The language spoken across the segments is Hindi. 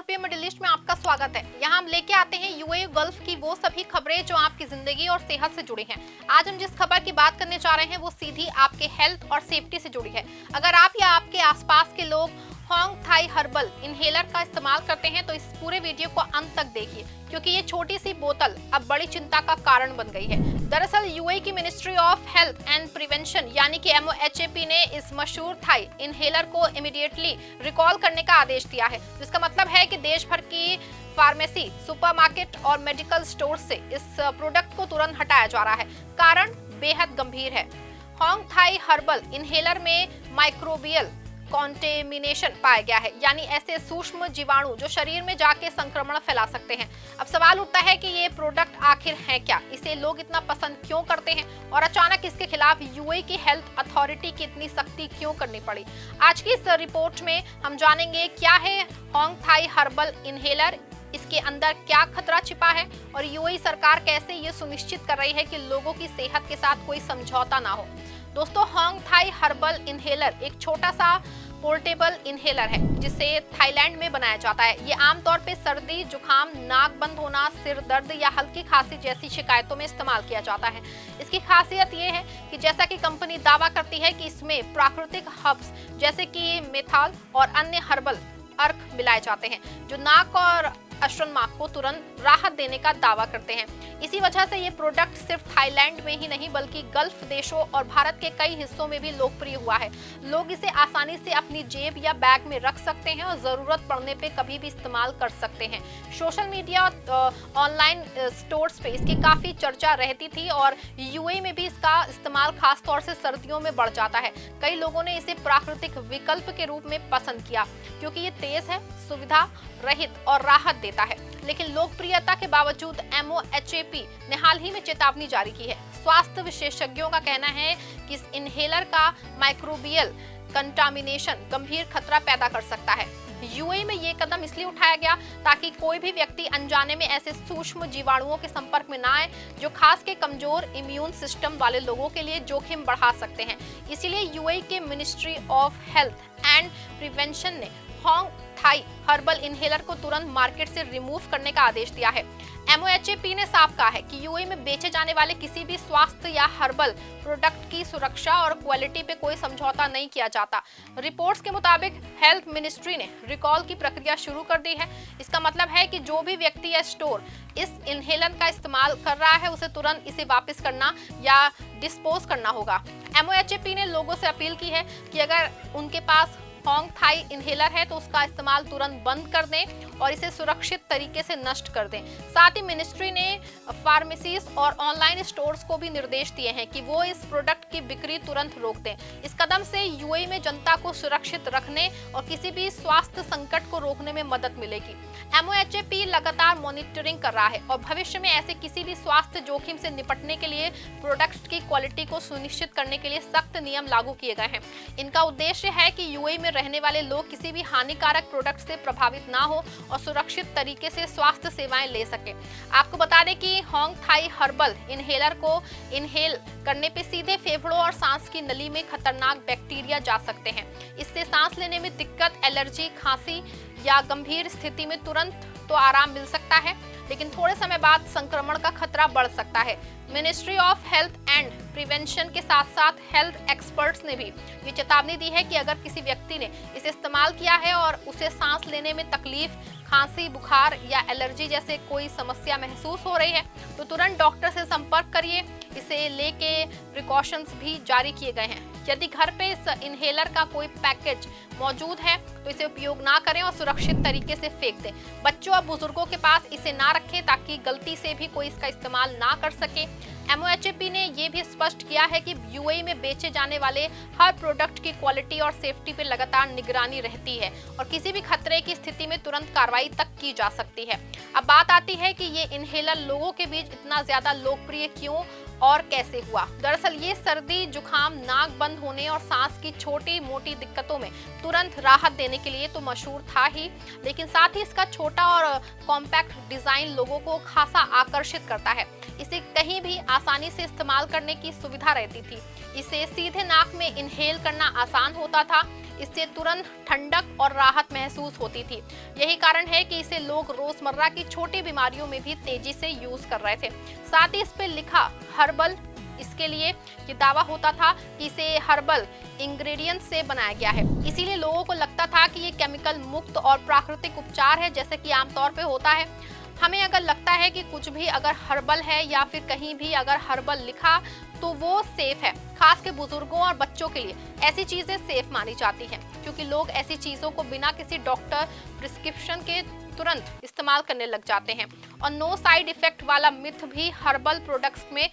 यूरोपीय मिडिल ईस्ट में आपका स्वागत है। यहाँ हम लेके आते हैं यूएई गल्फ की वो सभी खबरें जो आपकी जिंदगी और सेहत से जुड़ी हैं। आज हम जिस खबर की बात करने जा रहे हैं वो सीधी आपके हेल्थ और सेफ्टी से जुड़ी है। अगर आप या आपके आसपास के लोग होंग थाई हर्बल इनहेलर का इस्तेमाल करते हैं तो इस पूरे वीडियो को अंत तक देखिए, क्योंकि ये छोटी सी बोतल अब बड़ी चिंता का कारण बन गई है। दरअसल यूएई की ministry of health and prevention यानी कि MOHAP ने इस मशहूर थाई इनहेलर को इमीडिएटली रिकॉल करने का आदेश दिया है, जिसका मतलब है कि देश भर की फार्मेसी, सुपरमार्केट और मेडिकल स्टोर से इस प्रोडक्ट को तुरंत हटाया जा रहा है। कारण बेहद गंभीर है। होंग थाई हर्बल इनहेलर में माइक्रोबियल कॉन्टेमिनेशन पाया गया है, यानी ऐसे सूक्ष्म जीवाणु जो शरीर में जाके संक्रमण फैला सकते हैं। अब सवाल उठता है कि ये प्रोडक्ट आखिर है क्या, इसे लोग इतना पसंद क्यों करते हैं और अचानक इसके खिलाफ यूएई की हेल्थ अथॉरिटी की इतनी सख्ती क्यों करनी पड़ी। आज की इस रिपोर्ट में हम जानेंगे क्या है होंग थाई हर्बल इनहेलर, इसके अंदर क्या खतरा छिपा है और यूएई सरकार कैसे ये सुनिश्चित कर रही है कि लोगों की सेहत के साथ कोई समझौता ना हो। दोस्तों, होंग थाई हर्बल इनहेलर एक छोटा सा पोर्टेबल इनहेलर है जिसे थाईलैंड में बनाया जाता है। ये आमतौर पे सर्दी, जुकाम, नाक बंद होना, सिर दर्द या हल्की खांसी जैसी शिकायतों में इस्तेमाल किया जाता है। इसकी खासियत ये है कि जैसा कि कंपनी दावा करती है कि इसमें प्राकृतिक हर्ब्स जैसे कि मेथाल और अन्य हर्बल अर्क मिलाए जाते हैं जो नाक और अश्रमा को तुरंत राहत देने का दावा करते हैं। इसी वजह से ये प्रोडक्ट सिर्फ थाईलैंड में ही नहीं बल्कि गल्फ देशों और भारत के कई हिस्सों में भी लोकप्रिय हुआ है। लोग इसे आसानी से अपनी जेब या बैग में रख सकते हैं और जरूरत पड़ने पे कभी भी इस्तेमाल कर सकते हैं। सोशल मीडिया ऑनलाइन स्टोर्स पे इसकी काफी चर्चा रहती थी और यूएई में भी इसका इस्तेमाल खासतौर से सर्दियों में बढ़ जाता है। कई लोगों ने इसे प्राकृतिक विकल्प के रूप में पसंद किया क्योंकि ये तेज है, सुविधा रहित और राहत देता है। लेकिन लोकप्रियता के बावजूद MOHAP ने हाल ही में चेतावनी जारी की है। स्वास्थ्य विशेषज्ञों का कहना है कि इस इनहेलर का माइक्रोबियल कंटामिनेशन गंभीर खतरा पैदा कर सकता है। यूएई में ये कदम इसलिए उठाया गया ताकि कोई भी व्यक्ति अनजाने में ऐसे सूक्ष्म जीवाणुओं के संपर्क में ना आए जो खास के कमजोर इम्यून सिस्टम वाले लोगों के लिए जोखिम बढ़ा सकते हैं। इसीलिए यूएई के ministry of health and prevention ने होंग थाई हर्बल इनहेलर को तुरंत मार्केट से रिमूव करने का आदेश दिया है। MOHAP ने साफ कहा है कि यूएई में बेचे जाने वाले किसी भी स्वास्थ्य या हर्बल प्रोडक्ट की सुरक्षा और क्वालिटी पे कोई समझौता नहीं किया जाता। रिपोर्ट्स के मुताबिक हेल्थ मिनिस्ट्री ने रिकॉल की प्रक्रिया शुरू कर दी है। इसका मतलब है कि जो भी व्यक्ति या स्टोर इस इनहेलर का इस्तेमाल कर रहा है उसे तुरंत इसे वापस करना या डिस्पोज करना होगा। MOHAP ने लोगों से अपील की है कि अगर उनके पास होंग थाई इनहेलर है तो उसका इस्तेमाल तुरंत बंद कर दें और इसे सुरक्षित तरीके से नष्ट कर दें। साथ ही मिनिस्ट्री ने फार्मेसीज और ऑनलाइन स्टोर्स को भी निर्देश दिए हैं कि वो इस प्रोडक्ट की बिक्री तुरंत रोक दें। इस कदम से यूएई में जनता को सुरक्षित रखने और किसी भी स्वास्थ्य संकट को रोकने में मदद मिलेगी। MOHAP लगातार मॉनिटरिंग कर रहा है और भविष्य में ऐसे किसी भी स्वास्थ्य जोखिम से निपटने के लिए प्रोडक्ट की क्वालिटी को सुनिश्चित करने के लिए सख्त नियम लागू किए गए हैं। इनका उद्देश्य है कि यूएई में रहने वाले लोग किसी भी हानिकारक प्रोडक्ट से प्रभावित ना हो और सुरक्षित तरीके से स्वास्थ्य सेवाएं ले सके। आपको बता दें कि होंग थाई हर्बल इनहेलर को इनहेल करने पे सीधे फेफड़ों और सांस की नली में खतरनाक बैक्टीरिया जा सकते हैं। इससे सांस लेने में दिक्कत, एलर्जी, खांसी या गंभीर स्थिति में तुरंत तो आराम मिल सकता है, लेकिन थोड़े समय बाद संक्रमण का खतरा बढ़ सकता है। Ministry of health and prevention के साथ साथ हेल्थ एक्सपर्ट्स ने भी ये चेतावनी दी है कि अगर किसी व्यक्ति ने इसे इस्तेमाल किया है और उसे सांस लेने में तकलीफ, खांसी, बुखार या एलर्जी जैसे कोई समस्या महसूस हो रही है तो तुरंत डॉक्टर से संपर्क करिए। इसे लेके प्रिकॉशंस भी जारी किए गए हैं। यदि घर पे इस इनहेलर का कोई पैकेज मौजूद है तो इसे उपयोग ना करें और सुरक्षित तरीके से फेंक दें। बच्चों और बुजुर्गों के पास इसे ना रखें ताकि गलती से भी कोई इसका इस्तेमाल ना कर सके। MOHAP ने यह भी स्पष्ट किया है कि यूएई में बेचे जाने वाले हर प्रोडक्ट की क्वालिटी और सेफ्टी पर लगातार निगरानी रहती है और किसी भी खतरे की स्थिति में तुरंत कार्रवाई तक की जा सकती है। अब बात आती है कि ये इनहेलर लोगों के बीच इतना ज्यादा लोकप्रिय क्यों और कैसे हुआ। दरअसल ये सर्दी, जुकाम, नाक बंद होने और सांस की छोटी मोटी दिक्कतों में तुरंत राहत देने के लिए तो मशहूर था ही, लेकिन साथ ही इसका छोटा और कॉम्पैक्ट डिजाइन लोगों को खासा आकर्षित करता है। इसे कहीं भी आसानी से इस्तेमाल करने की सुविधा रहती थी। इसे सीधे नाक में इनहेल करना आसान होता था। इससे तुरंत ठंडक और राहत महसूस होती थी। यही कारण है कि इसे लोग रोजमर्रा की छोटी बीमारियों में भी तेजी से यूज कर रहे थे। साथ ही इस पे लिखा हर्बल, इसके लिए ये दावा होता था कि इसे हर्बल इंग्रेडिएंट से बनाया गया है। इसीलिए लोगों को लगता था कि ये केमिकल मुक्त और प्राकृतिक उपचार है, जैसे कि आमतौर पे होता है। हमें अगर लगता है कि कुछ भी अगर हर्बल है या फिर कहीं भी अगर हर्बल लिखा तो वो सेफ है। खास के बुजुर्गों और बच्चों के लिए ऐसी चीजें सेफ मानी जाती हैं, क्योंकि लोग ऐसी चीजों को बिना किसी डॉक्टर प्रिस्क्रिप्शन के तुरंत इस्तेमाल करने लग जाते हैं। और नो साइड इफेक्ट वाला मिथ भी हर्बल प्रोडक्ट्स में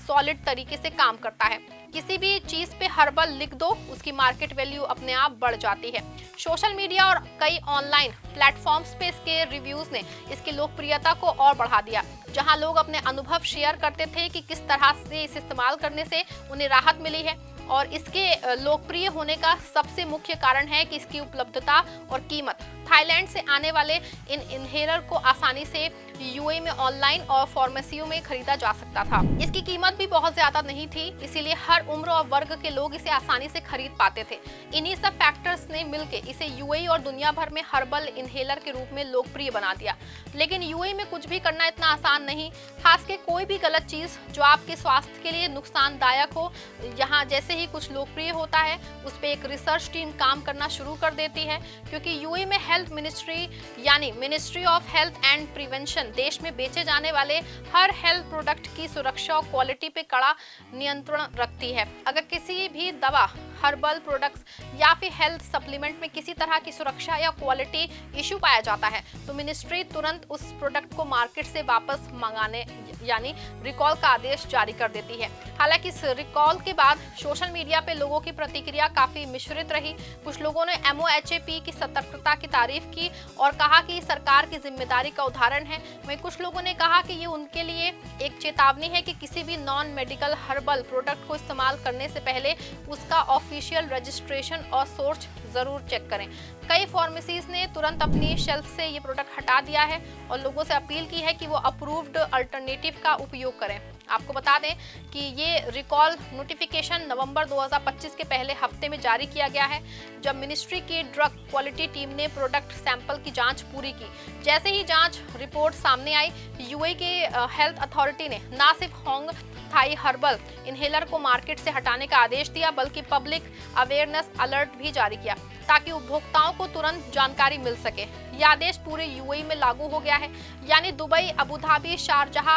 सॉलिड तरीके से काम करता है। किसी भी चीज पे हर्बल लिख दो, उसकी मार्केट वैल्यू अपने आप बढ़ जाती है। सोशल मीडिया और कई ऑनलाइन प्लेटफॉर्म्स पे इसके रिव्यूज ने इसकी लोकप्रियता को और बढ़ा दिया, जहां लोग अपने अनुभव शेयर करते थे कि किस तरह से इसे इस्तेमाल करने से उन्हें राहत मिली है। और इसके लोकप्रिय होने का सबसे मुख्य कारण है कि इसकी उपलब्धता और कीमत। थाईलैंड से आने वाले इन इनहेलर को आसानी से यूएई में ऑनलाइन और फार्मेसियों में खरीदा जा सकता था। इसकी कीमत भी बहुत ज्यादा नहीं थी, इसीलिए हर उम्र और वर्ग के लोग इसे आसानी से खरीद पाते थे। इन्हीं सब फैक्टर्स ने मिलकर इसे यूएई और दुनिया भर में हर्बल इनहेलर के रूप में लोकप्रिय बना दिया। लेकिन यूएई में कुछ भी करना इतना आसान नहीं, खास के कोई भी गलत चीज जो आपके स्वास्थ्य के लिए नुकसानदायक हो, यहाँ जैसे ही कुछ लोकप्रिय होता है उस पर एक रिसर्च टीम काम करना शुरू कर देती है, क्योंकि यूएई में हेल्थ मिनिस्ट्री यानी ministry of health and prevention देश में बेचे जाने वाले हर हेल्थ प्रोडक्ट की सुरक्षा और क्वालिटी पे कड़ा नियंत्रण रखती है। अगर किसी भी दवा, हर्बल प्रोडक्ट्स या फिर हेल्थ सप्लीमेंट में किसी तरह की सुरक्षा या क्वालिटी इशू पाया जाता है तो मिनिस्ट्री तुरंत उस प्रोडक्ट को मार्केट से वापस मंगाने यानी रिकॉल का आदेश जारी कर देती है। हालांकि इस रिकॉल के बाद सोशल मीडिया पे लोगों की प्रतिक्रिया काफी मिश्रित रही। कुछ लोगों ने MOHAP की सतर्कता की तारीफ की और कहा कि सरकार की जिम्मेदारी का उदाहरण है। वहीं कुछ लोगों ने कहा कि ये उनके लिए एक चेतावनी है कि किसी भी नॉन मेडिकल हर्बल प्रोडक्ट को इस्तेमाल करने से पहले उसका ऑफिशियल रजिस्ट्रेशन और सोर्स जरूर चेक करें। कई फार्मेसीज ने तुरंत अपनी शेल्फ से ये प्रोडक्ट हटा दिया है और लोगों से अपील की है कि वो अप्रूव्ड अल्टरनेटिव का उपयोग करें। आपको बता दें कि ये रिकॉल नोटिफिकेशन नवंबर 2025 के पहले हफ्ते में जारी किया गया है, जब मिनिस्ट्री की ड्रग क्वालिटी टीम ने प्रोडक्ट सैंपल की जांच पूरी की। जैसे ही जांच रिपोर्ट सामने आई, यूएई के हेल्थ अथॉरिटी ने न सिर्फ होंग थाई हर्बल इनहेलर को मार्केट से हटाने का आदेश दिया, बल्कि पब्लिक अवेयरनेस अलर्ट भी जारी किया ताकि उपभोक्ताओं को तुरंत जानकारी मिल सके। यह आदेश पूरे यूएई में लागू हो गया है, यानी Dubai, Abu Dhabi, Sharjah,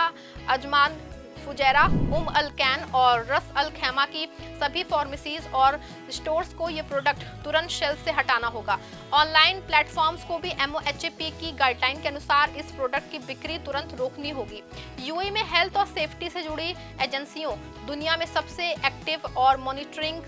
Ajman, Fujairah, Al Ain और रस अल खैमा की सभी फार्मेसीज और स्टोर्स को ये प्रोडक्ट तुरंत शेल्फ से हटाना होगा। ऑनलाइन प्लेटफॉर्म्स को भी MOHAP की गाइडलाइन के अनुसार इस प्रोडक्ट की बिक्री तुरंत रोकनी होगी। यूएई में हेल्थ और सेफ्टी से जुड़ी एजेंसियों दुनिया में सबसे एक्टिव और मॉनिटरिंग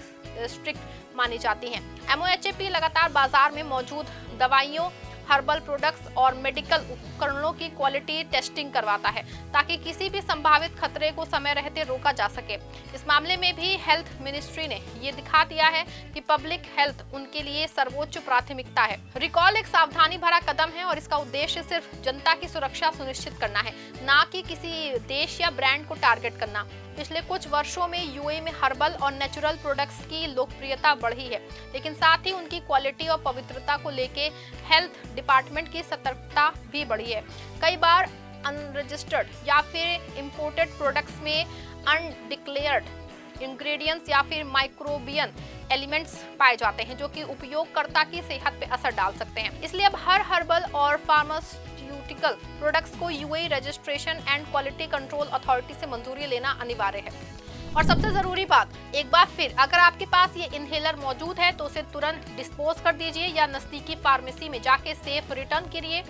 स्ट्रिक्ट मानी जाती हैं। MOHAP लगातार बाजार में मौजूद दवाइयों, हर्बल प्रोडक्ट्स और मेडिकल उपकरणों की क्वालिटी टेस्टिंग करवाता है ताकि किसी भी संभावित खतरे को समय रहते रोका जा सके। इस मामले में भी हेल्थ मिनिस्ट्री ने ये दिखा दिया है कि पब्लिक हेल्थ उनके लिए सर्वोच्च प्राथमिकता है। रिकॉल एक सावधानी भरा कदम है और इसका उद्देश्य सिर्फ जनता की सुरक्षा सुनिश्चित करना है, ना कि किसी देश या ब्रांड को टारगेट करना। पिछले कुछ वर्षों में यूएई में हर्बल और नेचुरल प्रोडक्ट्स की लोकप्रियता बढ़ी है, लेकिन साथ ही उनकी क्वालिटी और पवित्रता को लेके हेल्थ डिपार्टमेंट की सतर्कता भी बढ़ी है। कई बार अनरजिस्टर्ड या फिर इंपोर्टेड प्रोडक्ट्स में अनडिक्लेयर्ड इंग्रेडिएंट्स या फिर माइक्रोबियन एलिमेंट्स पाए जाते हैं, जो कि उपयोगकर्ता की सेहत पे असर डाल सकते हैं। इसलिए अब हर हर्बल और फार्मास्यूटिकल प्रोडक्ट्स को UAE registration and quality control authority से मंजूरी लेना अनिवार्य है। और सबसे जरूरी बात, एक बार फिर अगर आपके पास ये इनहेलर मौजूद है तो उसे तुरंत डिस्पोज कर दीजिए या नजदीकी फार्मेसी में जाके सेफ रिटर्न करिए।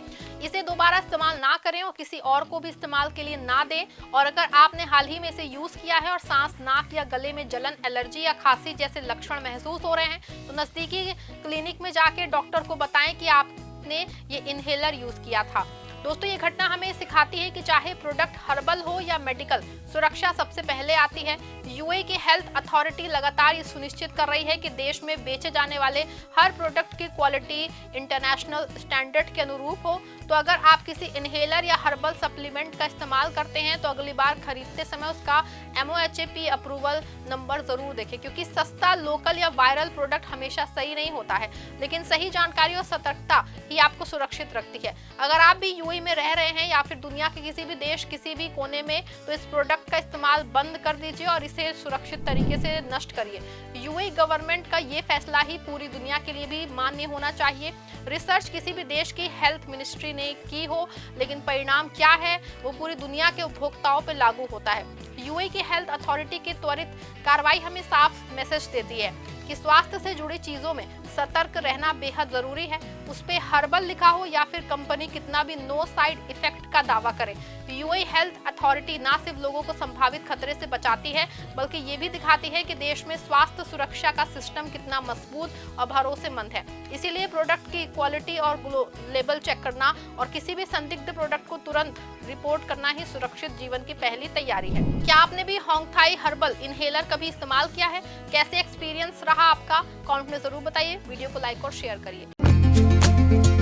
इसे दोबारा इस्तेमाल ना करें और किसी और को भी इस्तेमाल के लिए ना दें। और अगर आपने हाल ही में इसे यूज किया है और सांस, नाक या गले में जलन, एलर्जी या खांसी जैसे लक्षण महसूस हो रहे हैं तो नजदीकी क्लिनिक में जाके डॉक्टर को बताएं कि आपने ये इनहेलर यूज किया था। दोस्तों ये घटना हमें सिखाती है कि चाहे प्रोडक्ट हर्बल हो या मेडिकल, सुरक्षा सबसे पहले आती है। यूएई की हेल्थ अथॉरिटी लगातार ये सुनिश्चित कर रही है कि देश में बेचे जाने वाले हर प्रोडक्ट की क्वालिटी इंटरनेशनल स्टैंडर्ड के अनुरूप हो। तो अगर आप किसी इनहेलर या हर्बल सप्लीमेंट का इस्तेमाल करते हैं तो अगली बार खरीदते समय उसका MOHAP अप्रूवल नंबर जरूर देखें, क्योंकि सस्ता, लोकल या वायरल प्रोडक्ट हमेशा सही नहीं होता है, लेकिन सही जानकारी और सतर्कता ही आपको सुरक्षित रखती है। अगर आप भी यूएई में रह रहे हैं या फिर दुनिया के किसी भी देश, किसी भी कोने में, तो इस प्रोडक्ट का इस्तेमाल बंद कर दीजिए और इसे सुरक्षित तरीके से नष्ट करिए। यूएई गवर्नमेंट का ये फैसला ही पूरी दुनिया के लिए भी मान्य होना चाहिए। रिसर्च किसी भी देश की हेल्थ मिनिस्ट्री ने की हो, लेकिन परिणाम क्या है वो पूरी दुनिया के उपभोक्ताओं पर लागू होता है। यूएई की हेल्थ अथॉरिटी की त्वरित कार्रवाई हमें साफ मैसेज देती है कि स्वास्थ्य से जुड़ी चीजों में सतर्क रहना बेहद जरूरी है। उस पे हर्बल लिखा हो या फिर कंपनी कितना भी नो साइड इफेक्ट का दावा करे, यूएई हेल्थ अथॉरिटी ना सिर्फ लोगों को संभावित खतरे से बचाती है, बल्कि ये भी दिखाती है कि देश में स्वास्थ्य सुरक्षा का सिस्टम कितना मजबूत और भरोसेमंद है। इसीलिए प्रोडक्ट की क्वालिटी और लेबल चेक करना और किसी भी संदिग्ध प्रोडक्ट को तुरंत रिपोर्ट करना ही सुरक्षित जीवन की पहली तैयारी है। क्या आपने भी होंगथाई हर्बल इनहेलर कभी इस्तेमाल किया है? कैसे एक्सपीरियंस रहा आपका? कमेंट में जरूर बताइए। वीडियो को लाइक और शेयर करिए।